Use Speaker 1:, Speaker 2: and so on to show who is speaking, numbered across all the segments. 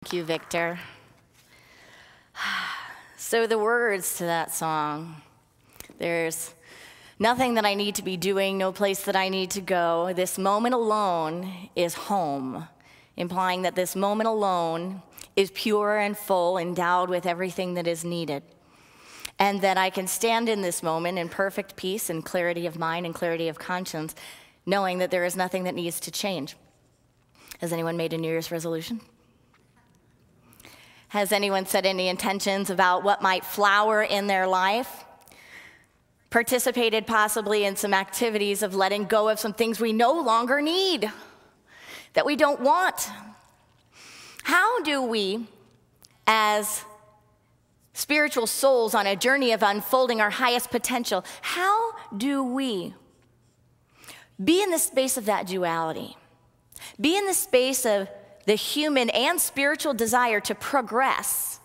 Speaker 1: Thank you, Victor. So the words to that song, there's nothing that I need to be doing, no place that I need to go. This moment alone is home, implying that this moment alone is pure and full, endowed with everything that is needed. And that I can stand in this moment in perfect peace and clarity of mind and clarity of conscience, knowing that there is nothing that needs to change. Has anyone made a New Year's resolution? Has anyone set any intentions about what might flower in their life? Participated possibly in some activities of letting go of some things we no longer need, that we don't want? How do we, as spiritual souls on a journey of unfolding our highest potential, how do we be in the space of that duality? Be in the space of the human and spiritual desire to progress,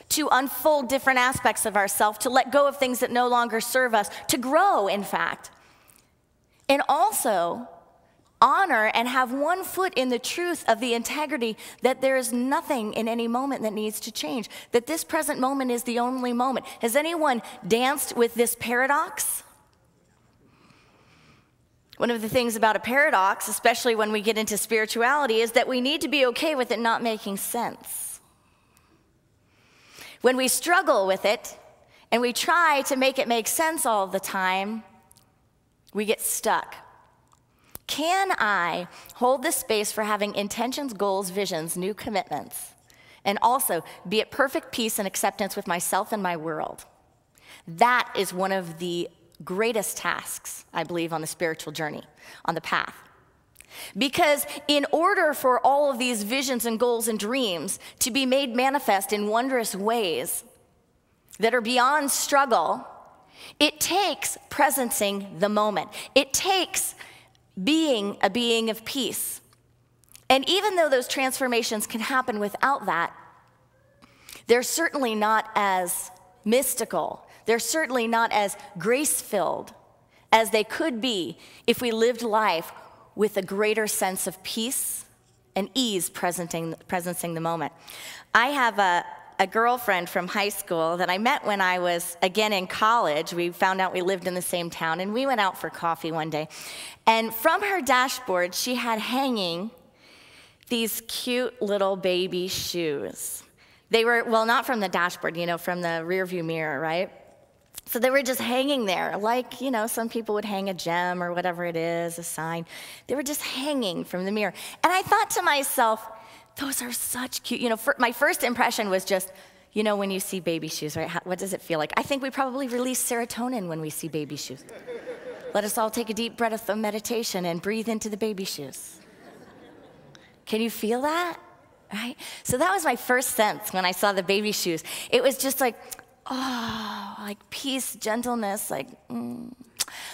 Speaker 1: to unfold different aspects of ourselves, to let go of things that no longer serve us, to grow, in fact. And also honor and have one foot in the truth of the integrity that there is nothing in any moment that needs to change, that this present moment is the only moment. Has anyone danced with this paradox? One of the things about a paradox, especially when we get into spirituality, is that we need to be okay with it not making sense. When we struggle with it and we try to make it make sense all the time, we get stuck. Can I hold the space for having intentions, goals, visions, new commitments, and also be at perfect peace and acceptance with myself and my world? That is one of the greatest tasks, I believe, on the spiritual journey, on the path. Because in order for all of these visions and goals and dreams to be made manifest in wondrous ways that are beyond struggle, it takes presencing the moment. It takes being a being of peace. And even though those transformations can happen without that, they're certainly not as mystical. They're certainly not as grace-filled as they could be if we lived life with a greater sense of peace and ease presencing the moment. I have a girlfriend from high school that I met when I was, again, in college. We found out we lived in the same town, and we went out for coffee one day. And from her dashboard, she had hanging these cute little baby shoes. They were, well, not from the dashboard, from the rearview mirror, right? So they were just hanging there, like, some people would hang a gem or whatever it is, a sign. They were just hanging from the mirror. And I thought to myself, those are such cute. My first impression was just, when you see baby shoes, right? What does it feel like? I think we probably release serotonin when we see baby shoes. Let us all take a deep breath of meditation and breathe into the baby shoes. Can you feel that? Right? So that was my first sense when I saw the baby shoes. It was just like, oh, like peace, gentleness,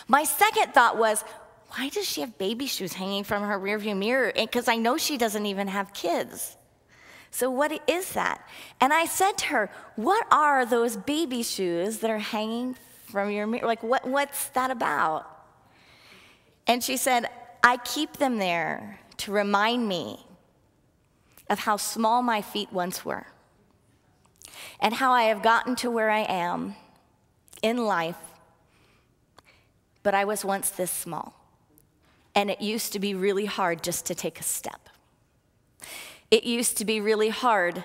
Speaker 1: My second thought was, why does she have baby shoes hanging from her rearview mirror? Because I know she doesn't even have kids. So what is that? And I said to her, what are those baby shoes that are hanging from your mirror? What's that about? And she said, I keep them there to remind me of how small my feet once were, and how I have gotten to where I am in life, but I was once this small. And it used to be really hard just to take a step. It used to be really hard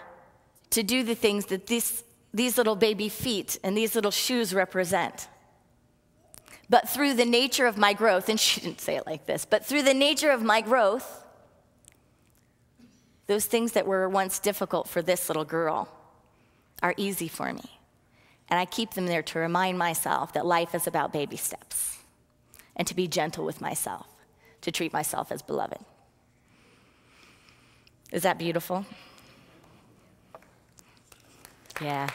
Speaker 1: to do the things that these little baby feet and these little shoes represent. But through the nature of my growth, and she didn't say it like this, but through the nature of my growth, those things that were once difficult for this little girl are easy for me. And I keep them there to remind myself that life is about baby steps and to be gentle with myself, to treat myself as beloved. Is that beautiful? Yeah.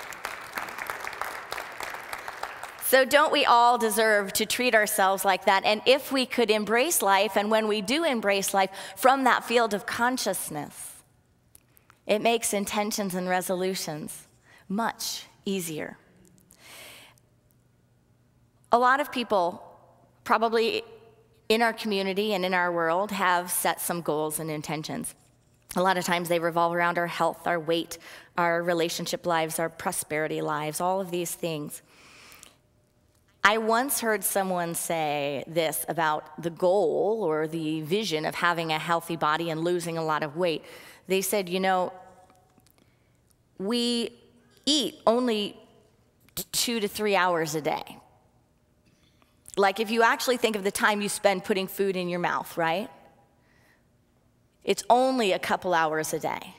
Speaker 1: So don't we all deserve to treat ourselves like that? And if we could embrace life, and when we do embrace life from that field of consciousness, it makes intentions and resolutions much easier. A lot of people, probably in our community and in our world, have set some goals and intentions. A lot of times they revolve around our health, our weight, our relationship lives, our prosperity lives, all of these things. I once heard someone say this about the goal or the vision of having a healthy body and losing a lot of weight. They said, we eat only 2 to 3 hours a day. Like if you actually think of the time you spend putting food in your mouth, right? It's only a couple hours a day.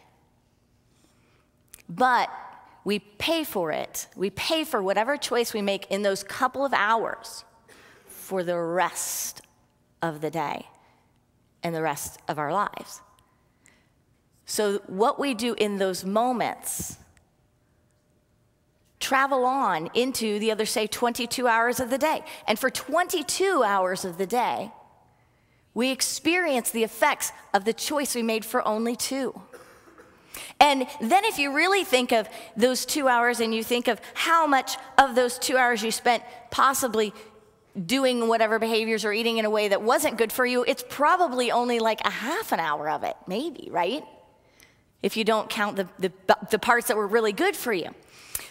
Speaker 1: But we pay for it. We pay for whatever choice we make in those couple of hours for the rest of the day and the rest of our lives. So what we do in those moments travel on into the other, say, 22 hours of the day. And for 22 hours of the day, we experience the effects of the choice we made for only 2. And then if you really think of those 2 hours and you think of how much of those 2 hours you spent possibly doing whatever behaviors or eating in a way that wasn't good for you, it's probably only like a half an hour of it, maybe, right? If you don't count the parts that were really good for you.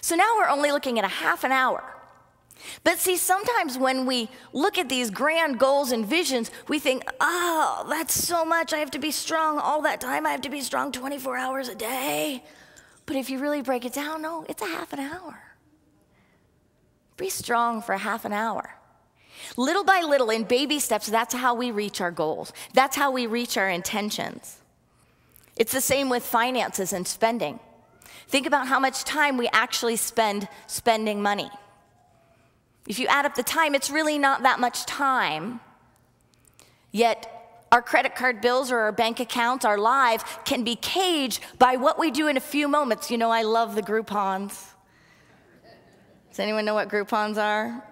Speaker 1: So now we're only looking at a half an hour. But see, sometimes when we look at these grand goals and visions, we think, oh, that's so much. I have to be strong all that time. I have to be strong 24 hours a day. But if you really break it down, no, it's a half an hour. Be strong for a half an hour. Little by little, in baby steps, that's how we reach our goals. That's how we reach our intentions. It's the same with finances and spending. Think about how much time we actually spend spending money. If you add up the time, it's really not that much time. Yet our credit card bills or our bank accounts, our lives, can be caged by what we do in a few moments. I love the Groupons. Does anyone know what Groupons are?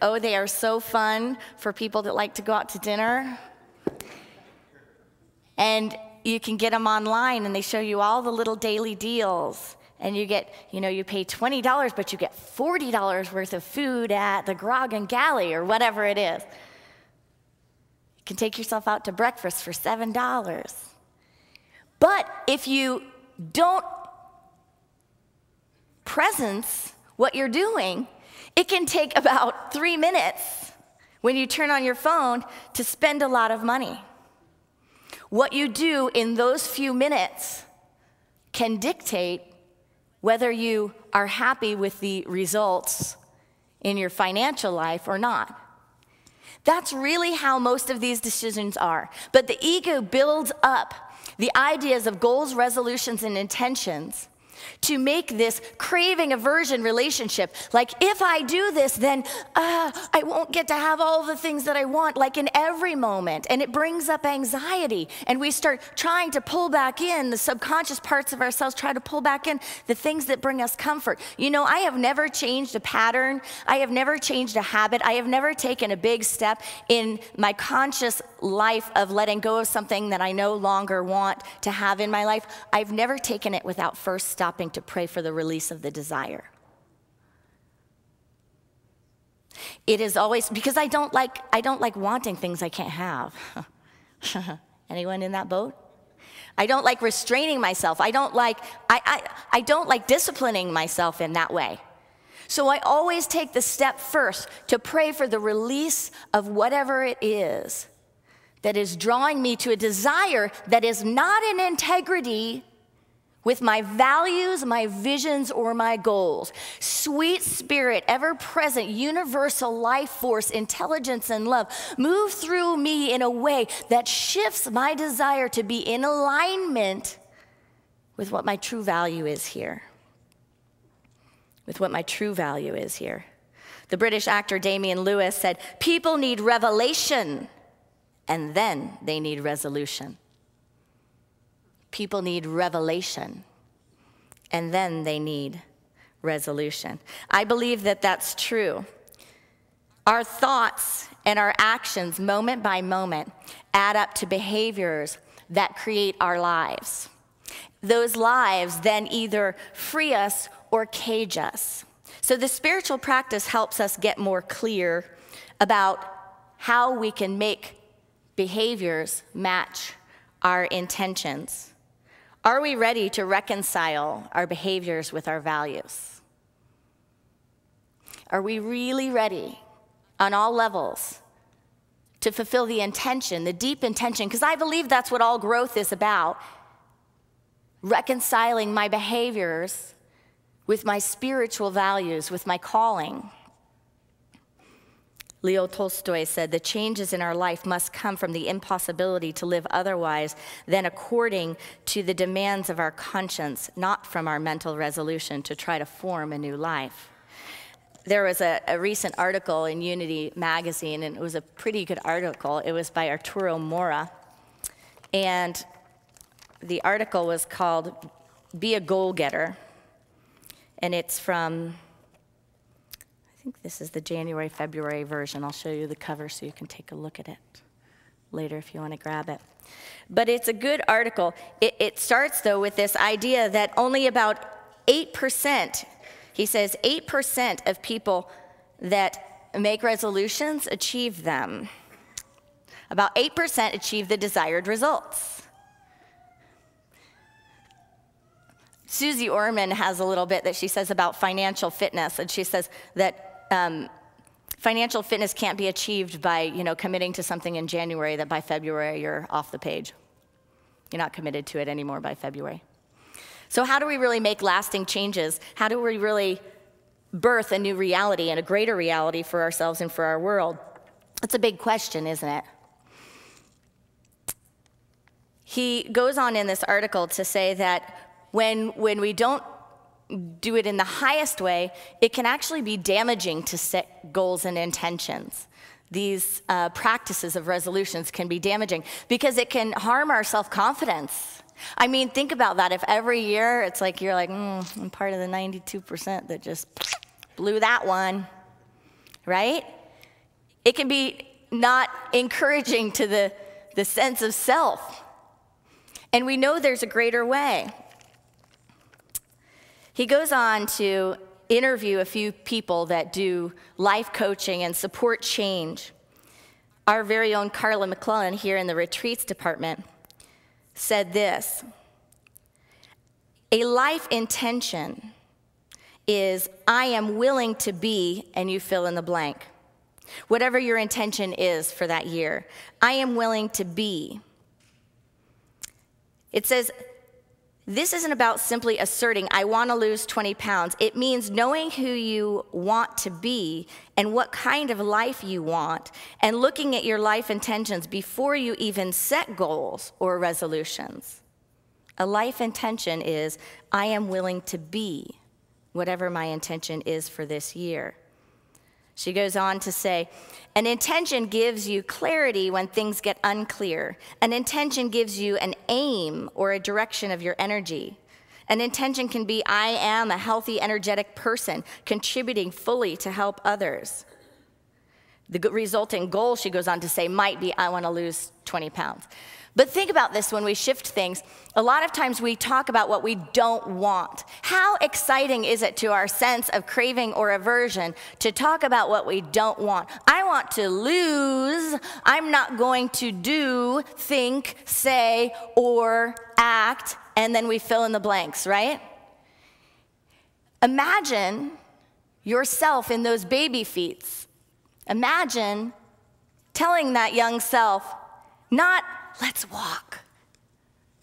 Speaker 1: Oh, they are so fun for people that like to go out to dinner. And you can get them online, and they show you all the little daily deals. And you get, you pay $20, but you get $40 worth of food at the Grog and Galley or whatever it is. You can take yourself out to breakfast for $7. But if you don't presence what you're doing, it can take about 3 minutes when you turn on your phone to spend a lot of money. What you do in those few minutes can dictate whether you are happy with the results in your financial life or not. That's really how most of these decisions are. But the ego builds up the ideas of goals, resolutions, and intentions to make this craving aversion relationship. Like, if I do this, then I won't get to have all the things that I want, like in every moment. And it brings up anxiety. And we start trying to pull back in, the subconscious parts of ourselves try to pull back in the things that bring us comfort. I have never changed a pattern. I have never changed a habit. I have never taken a big step in my conscious life of letting go of something that I no longer want to have in my life. I've never taken it without first stopping to pray for the release of the desire. It is always because I don't like wanting things I can't have. Anyone in that boat? I don't like restraining myself. I don't like disciplining myself in that way. So I always take the step first to pray for the release of whatever it is that is drawing me to a desire that is not in integrity with my values, my visions, or my goals. Sweet Spirit, ever-present, universal life force, intelligence, and love, move through me in a way that shifts my desire to be in alignment with what my true value is here. With what my true value is here. The British actor Damian Lewis said, "People need revelation, and then they need resolution." People need revelation, and then they need resolution. I believe that that's true. Our thoughts and our actions, moment by moment, add up to behaviors that create our lives. Those lives then either free us or cage us. So the spiritual practice helps us get more clear about how we can make behaviors match our intentions? Are we ready to reconcile our behaviors with our values? Are we really ready on all levels to fulfill the intention, the deep intention? Because I believe that's what all growth is about. Reconciling my behaviors with my spiritual values, with my calling. Leo Tolstoy said, "The changes in our life must come from the impossibility to live otherwise than according to the demands of our conscience, not from our mental resolution to try to form a new life." There was a recent article in Unity magazine, and it was a pretty good article. It was by Arturo Mora, and the article was called "Be a Goal-Getter," and it's from, I think this is the January, February version. I'll show you the cover so you can take a look at it later if you want to grab it. But it's a good article. It starts, though, with this idea that only about 8%, he says 8% of people that make resolutions achieve them. About 8% achieve the desired results. Susie Orman has a little bit that she says about financial fitness, and she says that financial fitness can't be achieved by, committing to something in January that by February you're off the page. You're not committed to it anymore by February. So how do we really make lasting changes? How do we really birth a new reality and a greater reality for ourselves and for our world? It's a big question, isn't it? He goes on in this article to say that when we don't do it in the highest way, it can actually be damaging to set goals and intentions. These practices of resolutions can be damaging because it can harm our self-confidence. I mean, think about that. If every year it's like you're like, I'm part of the 92% that just blew that one, right? It can be not encouraging to the sense of self. And we know there's a greater way. He goes on to interview a few people that do life coaching and support change. Our very own Carla McClellan here in the retreats department said this: "A life intention is, I am willing to be," and you fill in the blank. Whatever your intention is for that year, I am willing to be. It says, this isn't about simply asserting, I want to lose 20 pounds. It means knowing who you want to be and what kind of life you want, and looking at your life intentions before you even set goals or resolutions. A life intention is, I am willing to be whatever my intention is for this year. She goes on to say, an intention gives you clarity when things get unclear. An intention gives you an aim or a direction of your energy. An intention can be, I am a healthy, energetic person, contributing fully to help others. The resulting goal, she goes on to say, might be, I want to lose 20 pounds. But think about this when we shift things. A lot of times we talk about what we don't want. How exciting is it to our sense of craving or aversion to talk about what we don't want? I want to lose. I'm not going to do, think, say, or act, and then we fill in the blanks, right? Imagine yourself in those baby feet. Imagine telling that young self, not, let's walk.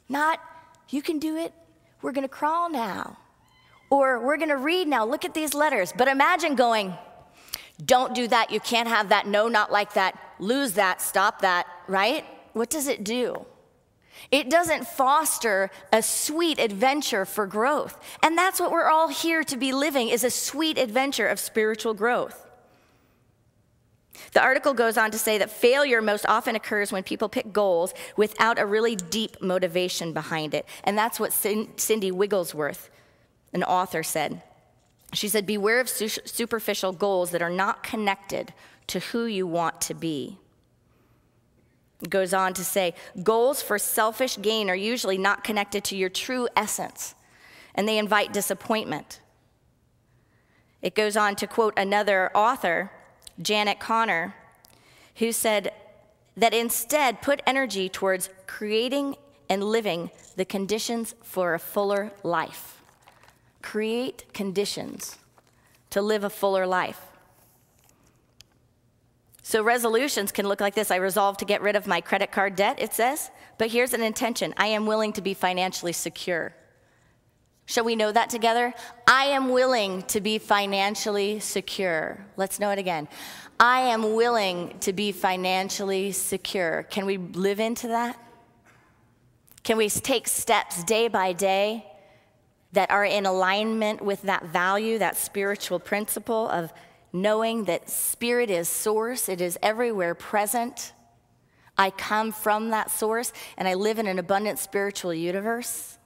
Speaker 1: Not, you can do it. We're going to crawl now. Or we're going to read now. Look at these letters. But imagine going, don't do that. You can't have that. No, not like that. Lose that. Stop that. Right? What does it do? It doesn't foster a sweet adventure for growth. And that's what we're all here to be living, is a sweet adventure of spiritual growth. The article goes on to say that failure most often occurs when people pick goals without a really deep motivation behind it. And that's what Cindy Wigglesworth, an author, said. She said, beware of superficial goals that are not connected to who you want to be. It goes on to say, goals for selfish gain are usually not connected to your true essence, and they invite disappointment. It goes on to quote another author, Janet Connor, who said that instead put energy towards creating and living the conditions for a fuller life. Create conditions to live a fuller life. So resolutions can look like this. I resolve to get rid of my credit card debt, it says. But here's an intention. I am willing to be financially secure. Shall we know that together? I am willing to be financially secure. Let's know it again. I am willing to be financially secure. Can we live into that? Can we take steps day by day that are in alignment with that value, that spiritual principle of knowing that Spirit is source, it is everywhere present. I come from that source, and I live in an abundant spiritual universe.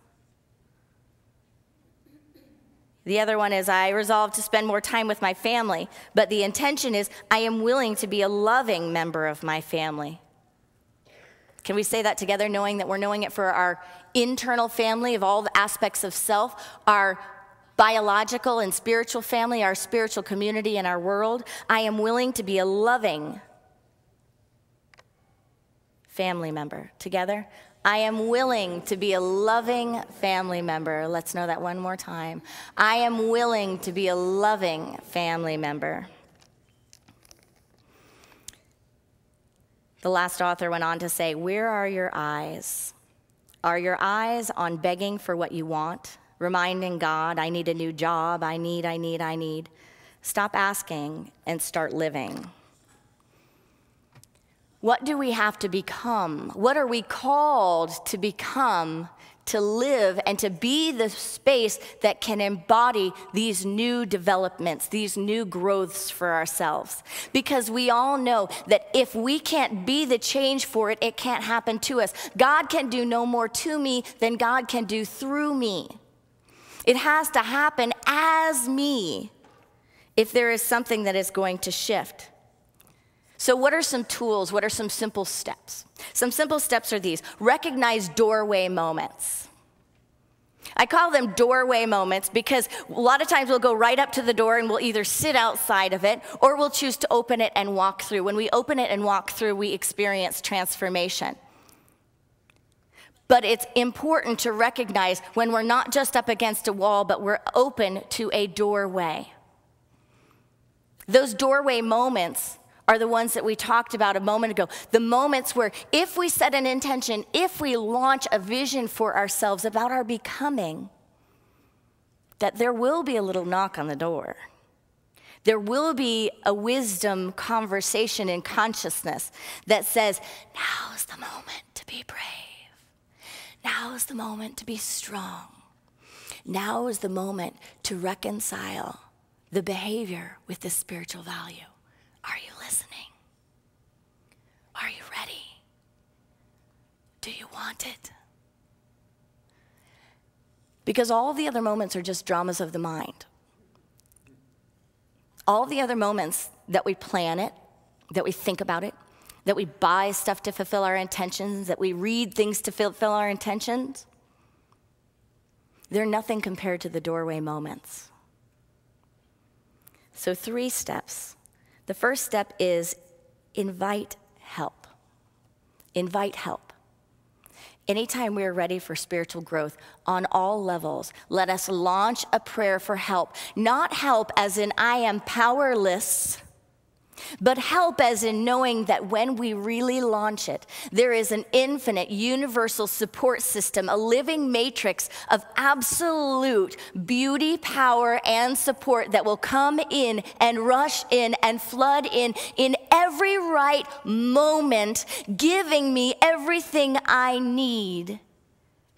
Speaker 1: The other one is I resolve to spend more time with my family, but the intention is I am willing to be a loving member of my family. Can we say that together, knowing that we're knowing it for our internal family of all the aspects of self, our biological and spiritual family, our spiritual community, and our world? I am willing to be a loving family member. Together, I am willing to be a loving family member. Let's know that one more time. I am willing to be a loving family member. The last author went on to say, where are your eyes? Are your eyes on begging for what you want? Reminding God, I need a new job, I need. Stop asking and start living. What do we have to become? What are we called to become, to live, and to be the space that can embody these new developments, these new growths for ourselves? Because we all know that if we can't be the change for it, it can't happen to us. God can do no more to me than God can do through me. It has to happen as me if there is something that is going to shift. So what are some tools? What are some simple steps? Some simple steps are these. Recognize doorway moments. I call them doorway moments because a lot of times we'll go right up to the door and we'll either sit outside of it or we'll choose to open it and walk through. When we open it and walk through, we experience transformation. But it's important to recognize when we're not just up against a wall, but we're open to a doorway. Those doorway moments are the ones that we talked about a moment ago. The moments where if we set an intention, if we launch a vision for ourselves about our becoming, that there will be a little knock on the door. There will be a wisdom conversation in consciousness that says, now is the moment to be brave. Now is the moment to be strong. Now is the moment to reconcile the behavior with the spiritual value. Are you listening? Are you ready? Do you want it? Because all the other moments are just dramas of the mind. All the other moments that we plan it, that we think about it, that we buy stuff to fulfill our intentions, that we read things to fulfill our intentions, they're nothing compared to the doorway moments. So 3 steps. The first step is invite help. Invite help. Anytime we're ready for spiritual growth on all levels, let us launch a prayer for help. Not help as in I am powerless, but help as in knowing that when we really launch it, there is an infinite universal support system, a living matrix of absolute beauty, power, and support that will come in and rush in and flood in every right moment, giving me everything I need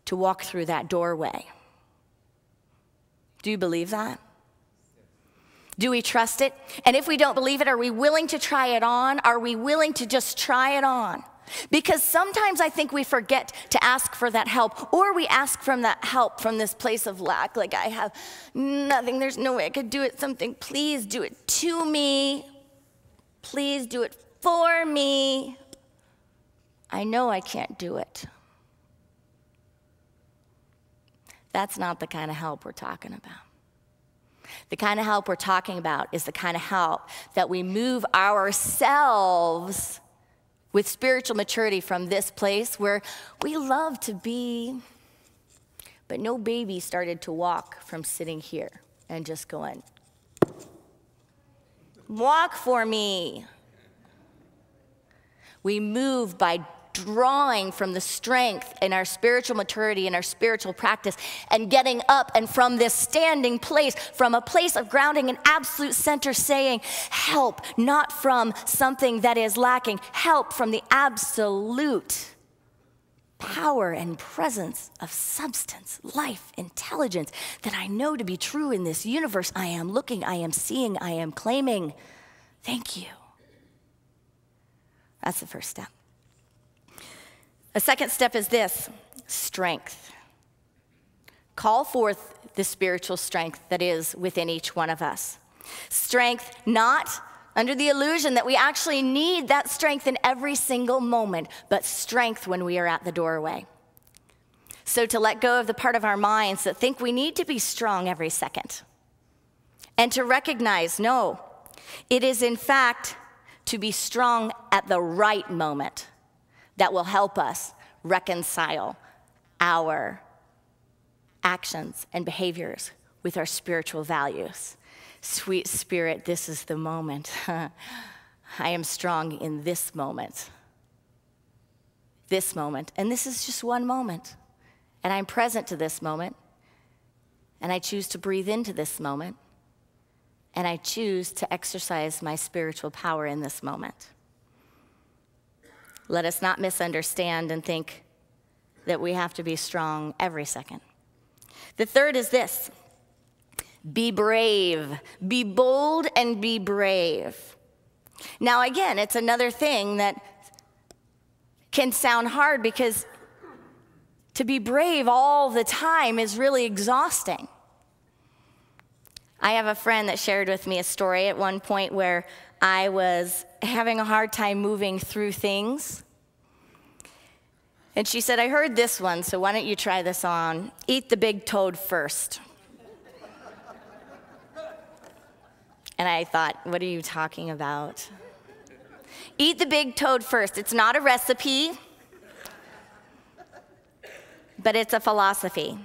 Speaker 1: to walk through that doorway. Do you believe that? Do we trust it? And if we don't believe it, are we willing to try it on? Are we willing to just try it on? Because sometimes I think we forget to ask for that help, or we ask from that help from this place of lack, like I have nothing, there's no way I could do it, something, please do it to me. Please do it for me. I know I can't do it. That's not the kind of help we're talking about. The kind of help we're talking about is the kind of help that we move ourselves with spiritual maturity from this place where we love to be, but no baby started to walk from sitting here and just going, walk for me. We move by drawing from the strength in our spiritual maturity and our spiritual practice and getting up and from this standing place, from a place of grounding and absolute center saying, help, not from something that is lacking, help from the absolute power and presence of substance, life, intelligence that I know to be true in this universe. I am looking, I am seeing, I am claiming. Thank you. That's the first step. A second step is this, strength. Call forth the spiritual strength that is within each one of us. Strength not under the illusion that we actually need that strength in every single moment, but strength when we are at the doorway. So to let go of the part of our minds that think we need to be strong every second. And to recognize, no, it is in fact to be strong at the right moment that will help us reconcile our actions and behaviors with our spiritual values. Sweet Spirit, this is the moment. I am strong in this moment. This moment. And this is just one moment. And I'm present to this moment. And I choose to breathe into this moment. And I choose to exercise my spiritual power in this moment. Let us not misunderstand and think that we have to be strong every second. The third is this. Be brave. Be bold and be brave. Now, again, it's another thing that can sound hard because to be brave all the time is really exhausting. I have a friend that shared with me a story at one point where I was having a hard time moving through things. And she said, I heard this one, so why don't you try this on? Eat the big toad first. And I thought, what are you talking about? Eat the big toad first. It's not a recipe, but it's a philosophy.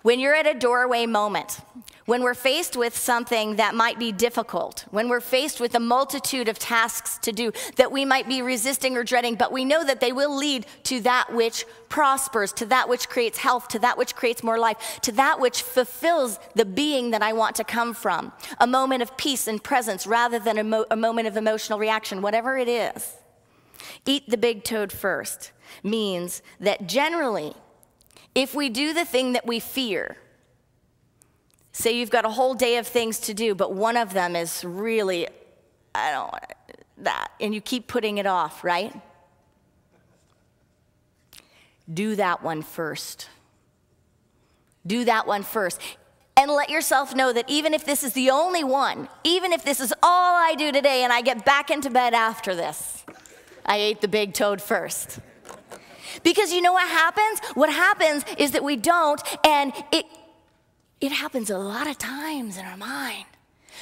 Speaker 1: When you're at a doorway moment, when we're faced with something that might be difficult, when we're faced with a multitude of tasks to do that we might be resisting or dreading, but we know that they will lead to that which prospers, to that which creates health, to that which creates more life, to that which fulfills the being that I want to come from, a moment of peace and presence rather than a moment of emotional reaction, whatever it is. Eat the big toad first means that generally, if we do the thing that we fear, say you've got a whole day of things to do, but one of them is really, I don't want that, and you keep putting it off, right? Do that one first. Do that one first. And let yourself know that even if this is the only one, even if this is all I do today and I get back into bed after this, I ate the big toad first. Because you know what happens? What happens is that we don't, and it happens a lot of times in our mind.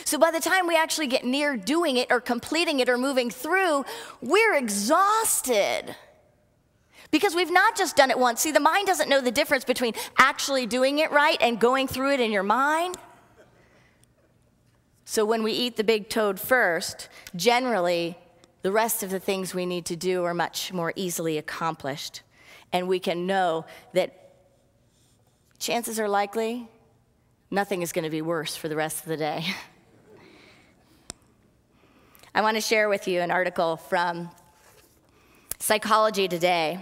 Speaker 1: So by the time we actually get near doing it or completing it or moving through, we're exhausted. Because we've not just done it once. See, the mind doesn't know the difference between actually doing it right and going through it in your mind. So when we eat the big toad first, generally, the rest of the things we need to do are much more easily accomplished. And we can know that chances are likely nothing is going to be worse for the rest of the day. I want to share with you an article from Psychology Today.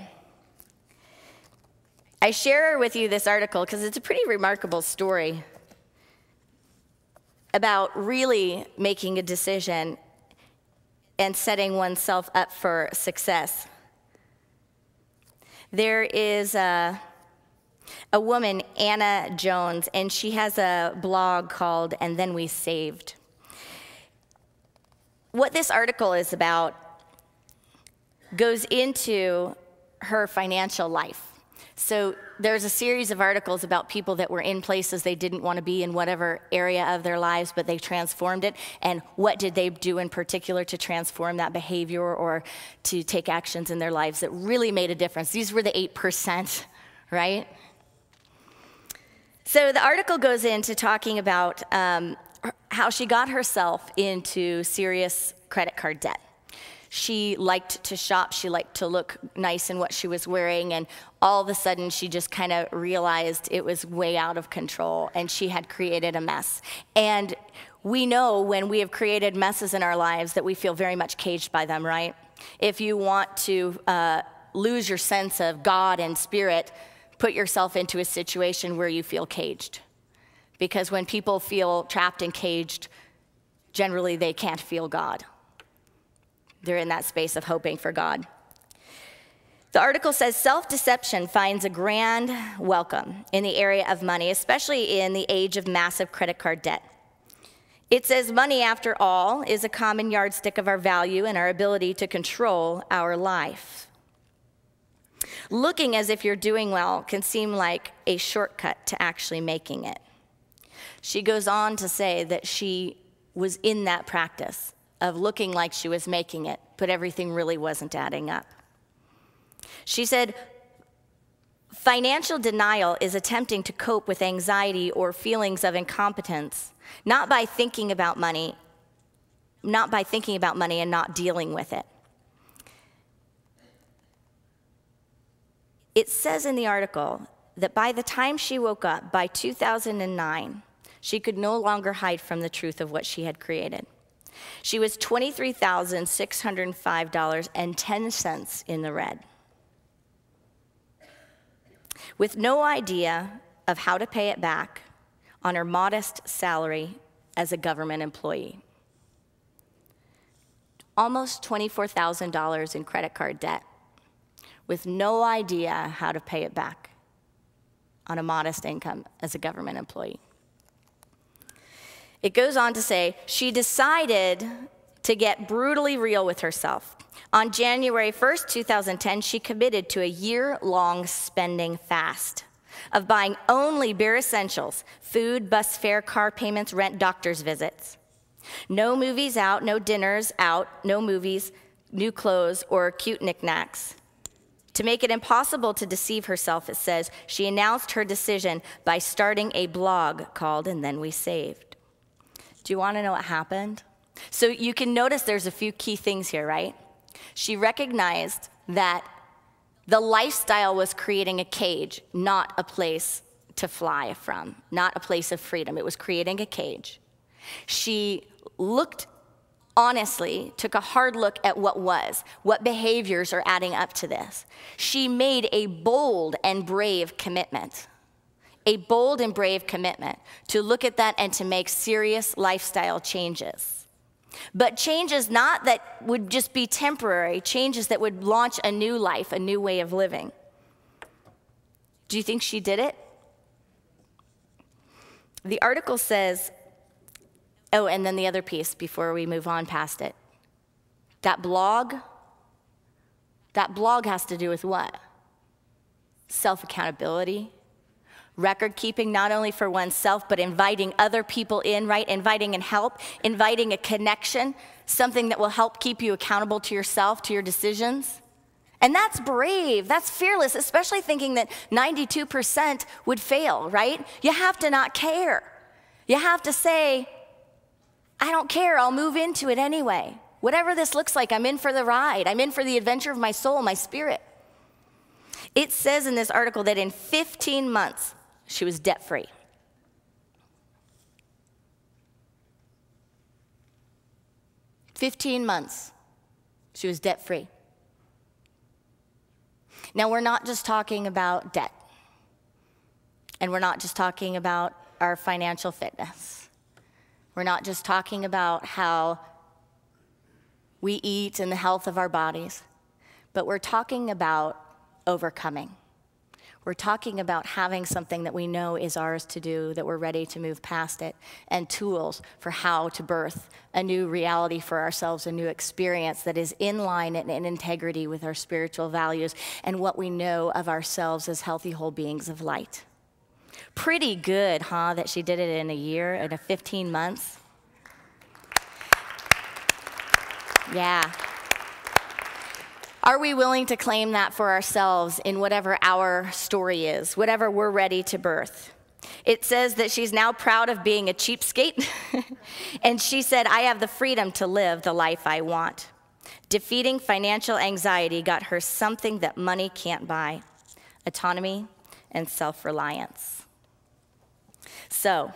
Speaker 1: I share with you this article because it's a pretty remarkable story about really making a decision and setting oneself up for success. There is a woman, Anna Jones, and she has a blog called And Then We Saved. What this article is about goes into her financial life. So there's a series of articles about people that were in places they didn't want to be in whatever area of their lives, but they transformed it. And what did they do in particular to transform that behavior or to take actions in their lives that really made a difference? These were the 8%, right? So the article goes into talking about how she got herself into serious credit card debt. She liked to shop, she liked to look nice in what she was wearing, and all of a sudden she just kind of realized it was way out of control and she had created a mess. And we know when we have created messes in our lives that we feel very much caged by them, right? If you want to lose your sense of God and spirit, put yourself into a situation where you feel caged. Because when people feel trapped and caged, generally they can't feel God. They're in that space of hoping for God. The article says self-deception finds a grand welcome in the area of money, especially in the age of massive credit card debt. It says money, after all, is a common yardstick of our value and our ability to control our life. Looking as if you're doing well can seem like a shortcut to actually making it. She goes on to say that she was in that practice of looking like she was making it, but everything really wasn't adding up. She said, financial denial is attempting to cope with anxiety or feelings of incompetence, not by thinking about money and not dealing with it. It says in the article that by the time she woke up, by 2009, she could no longer hide from the truth of what she had created. She was $23,605.10 in the red, with no idea of how to pay it back on her modest salary as a government employee. Almost $24,000 in credit card debt, with no idea how to pay it back on a modest income as a government employee. It goes on to say, she decided to get brutally real with herself. On January 1st, 2010, she committed to a year-long spending fast of buying only bare essentials: food, bus fare, car payments, rent, doctor's visits. No movies out, no dinners out, no movies, new clothes, or cute knickknacks. To make it impossible to deceive herself, it says, she announced her decision by starting a blog called And Then We Saved. Do you want to know what happened? So you can notice there's a few key things here, right? She recognized that the lifestyle was creating a cage, not a place to fly from, not a place of freedom. It was creating a cage. She looked honestly, took a hard look at what behaviors are adding up to this. She made a bold and brave commitment. A bold and brave commitment to look at that and to make serious lifestyle changes. But changes not that would just be temporary, changes that would launch a new life, a new way of living. Do you think she did it? The article says, oh, and then the other piece before we move on past it. That blog has to do with what? Self-accountability. Record keeping, not only for oneself, but inviting other people in, right? Inviting and help, inviting a connection, something that will help keep you accountable to yourself, to your decisions. And that's brave, that's fearless, especially thinking that 92% would fail, right? You have to not care. You have to say, I don't care, I'll move into it anyway. Whatever this looks like, I'm in for the ride. I'm in for the adventure of my soul, my spirit. It says in this article that in 15 months, she was debt-free. 15 months, she was debt-free. Now, we're not just talking about debt, and we're not just talking about our financial fitness. We're not just talking about how we eat and the health of our bodies, but we're talking about overcoming. We're talking about having something that we know is ours to do, that we're ready to move past it, and tools for how to birth a new reality for ourselves, a new experience that is in line and in integrity with our spiritual values and what we know of ourselves as healthy, whole beings of light. Pretty good, huh, that she did it in a year, in 15 months? Yeah. Are we willing to claim that for ourselves in whatever our story is, whatever we're ready to birth? It says that she's now proud of being a cheapskate, and she said, I have the freedom to live the life I want. Defeating financial anxiety got her something that money can't buy: autonomy and self-reliance. So,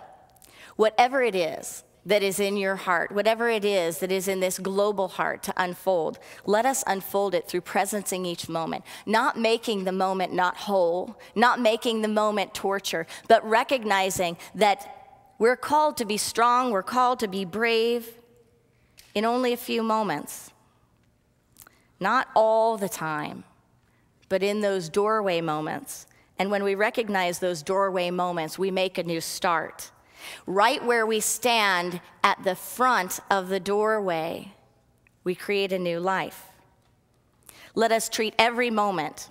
Speaker 1: whatever it is that is in your heart, whatever it is that is in this global heart to unfold, let us unfold it through presencing each moment, not making the moment not whole, not making the moment torture, but recognizing that we're called to be strong, we're called to be brave in only a few moments. Not all the time, but in those doorway moments. And when we recognize those doorway moments, we make a new start. Right where we stand at the front of the doorway, we create a new life. Let us treat every moment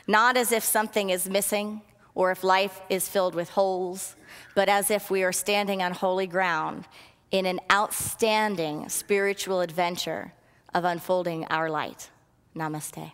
Speaker 1: not as if something is missing or if life is filled with holes, but as if we are standing on holy ground in an outstanding spiritual adventure of unfolding our light. Namaste.